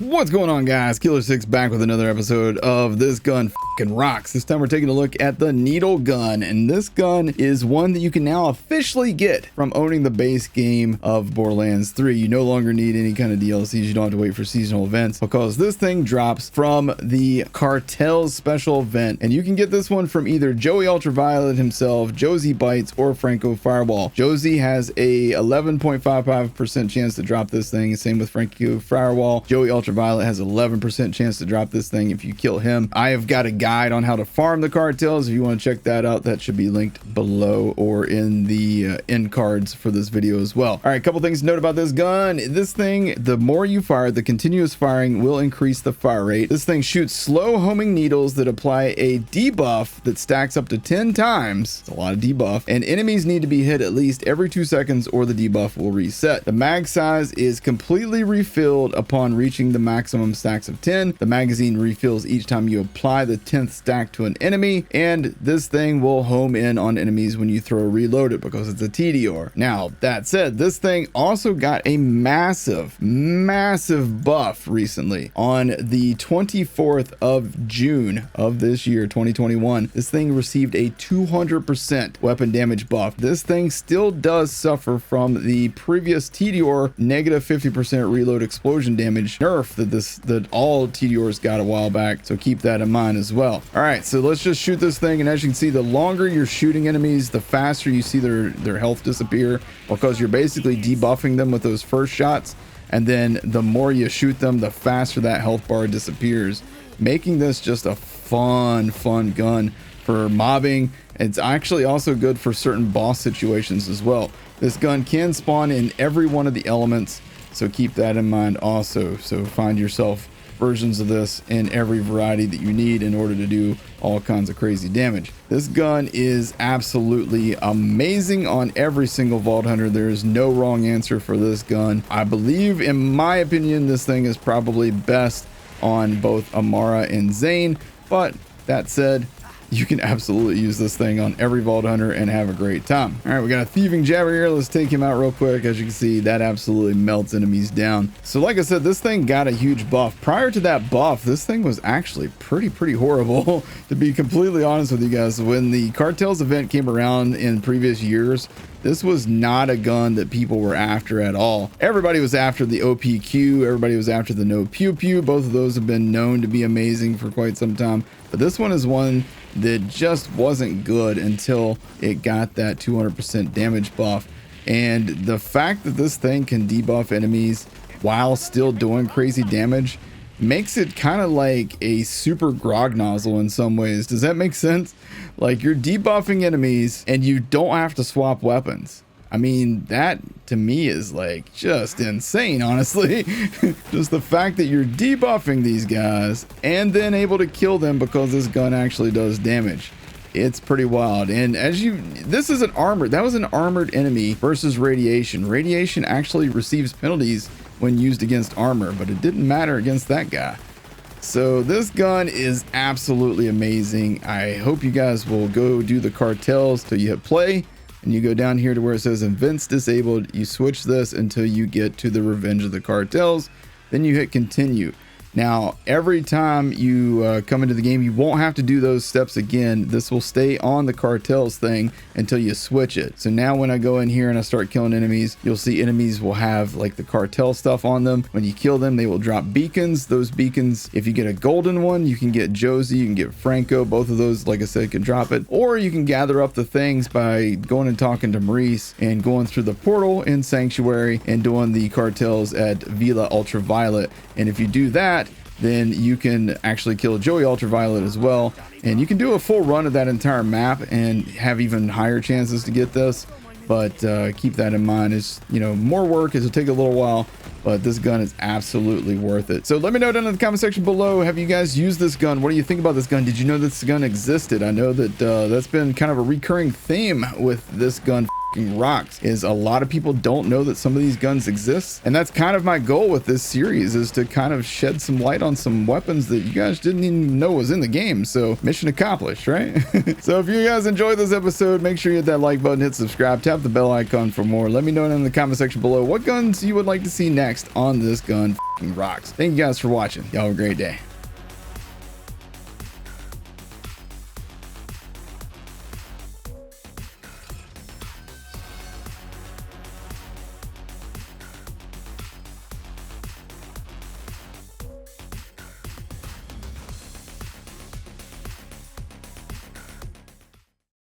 What's going on, guys? Killer 6 back with another episode of This Gun F***ing Rocks. This time we're taking a look at the Needle Gun, and this gun is one that you can now officially get from owning the base game of Borderlands 3. You no longer need any kind of DLCs. You don't have to wait for seasonal events because this thing drops from the Cartel's special event, and you can get this one from either Joey Ultraviolet himself, Josie Bites, or Franco Firewall. Josie has a 11.55% chance to drop this thing. Same with Franco Firewall. Joey Ultraviolet has 11% chance to drop this thing if you kill him. I have got a guide on how to farm the cartels. If you want to check that out, that should be linked below or in the end cards for this video as well. All right, a couple things to note about this gun. This thing, the more you fire, the continuous firing will increase the fire rate. This thing shoots slow homing needles that apply a debuff that stacks up to 10 times. It's a lot of debuff, and enemies need to be hit at least every 2 seconds or the debuff will reset. The mag size is completely refilled upon reaching the maximum stacks of 10. The magazine refills each time you apply the 10th stack to an enemy, and this thing will home in on enemies when you throw reload it because it's a TDR. Now, that said, this thing also got a massive buff recently. On the 24th of June of this year, 2021, this thing received a 200% weapon damage buff. This thing still does suffer from the previous TDR negative 50% reload explosion damage nerf that all TDRs got a while back, so keep that in mind as well. All right, so let's just shoot this thing, and as you can see, the longer you're shooting enemies, the faster you see their health disappear, because you're basically debuffing them with those first shots, and then the more you shoot them, the faster that health bar disappears, making this just a fun gun for mobbing. It's actually also good for certain boss situations as well. This gun can spawn in every one of the elements, so keep that in mind also. So find yourself versions of this in every variety that you need in order to do all kinds of crazy damage. This gun is absolutely amazing on every single Vault Hunter. There is no wrong answer for this gun. I believe, in my opinion, this thing is probably best on both Amara and Zane, but that said, you can absolutely use this thing on every Vault Hunter and have a great time. All right, we got a Thieving Jabber here. Let's take him out real quick. As you can see, that absolutely melts enemies down. So like I said, this thing got a huge buff. Prior to that buff, this thing was actually pretty horrible, to be completely honest with you guys. When the Cartels event came around in previous years, this was not a gun that people were after at all. Everybody was after the OPQ. Everybody was after the no pew pew. Both of those have been known to be amazing for quite some time. But this one is one that just wasn't good until it got that 200% damage buff. And the fact that this thing can debuff enemies while still doing crazy damage makes it kind of like a super Grog Nozzle in some ways. Does that make sense? Like, you're debuffing enemies and you don't have to swap weapons. I mean, that to me is like just insane, honestly. Just the fact that you're debuffing these guys and then able to kill them because this gun actually does damage. It's pretty wild. And this is an armored, that was an armored enemy versus radiation. Radiation actually receives penalties when used against armor, but it didn't matter against that guy. So this gun is absolutely amazing. I hope you guys will go do the cartels. So you hit play and you go down here to where it says events disabled. You switch this until you get to the Revenge of the Cartels. Then you hit continue. Now, every time you come into the game, you won't have to do those steps again. This will stay on the cartels thing until you switch it. So now when I go in here and I start killing enemies, you'll see enemies will have like the cartel stuff on them. When you kill them, they will drop beacons. Those beacons, if you get a golden one, you can get Josie, you can get Franco. Both of those, like I said, can drop it. Or you can gather up the things by going and talking to Maurice and going through the portal in Sanctuary and doing the cartels at Villa Ultraviolet. And if you do that, then you can actually kill Joey Ultraviolet as well. And you can do a full run of that entire map and have even higher chances to get this. But keep that in mind. It's, you know, more work. It'll take a little while, but this gun is absolutely worth it. So let me know down in the comment section below, have you guys used this gun? What do you think about this gun? Did you know this gun existed? I know that that's been kind of a recurring theme with this gun rocks is a lot of people don't know that some of these guns exist, and that's kind of my goal with this series, is to kind of shed some light on some weapons that you guys didn't even know was in the game. So mission accomplished, right? So if you guys enjoyed this episode, make sure you hit that like button, hit subscribe, tap the bell icon for more. Let me know in the comment section below what guns you would like to see next on This Gun Rocks. Thank you guys for watching. Y'all have a great day.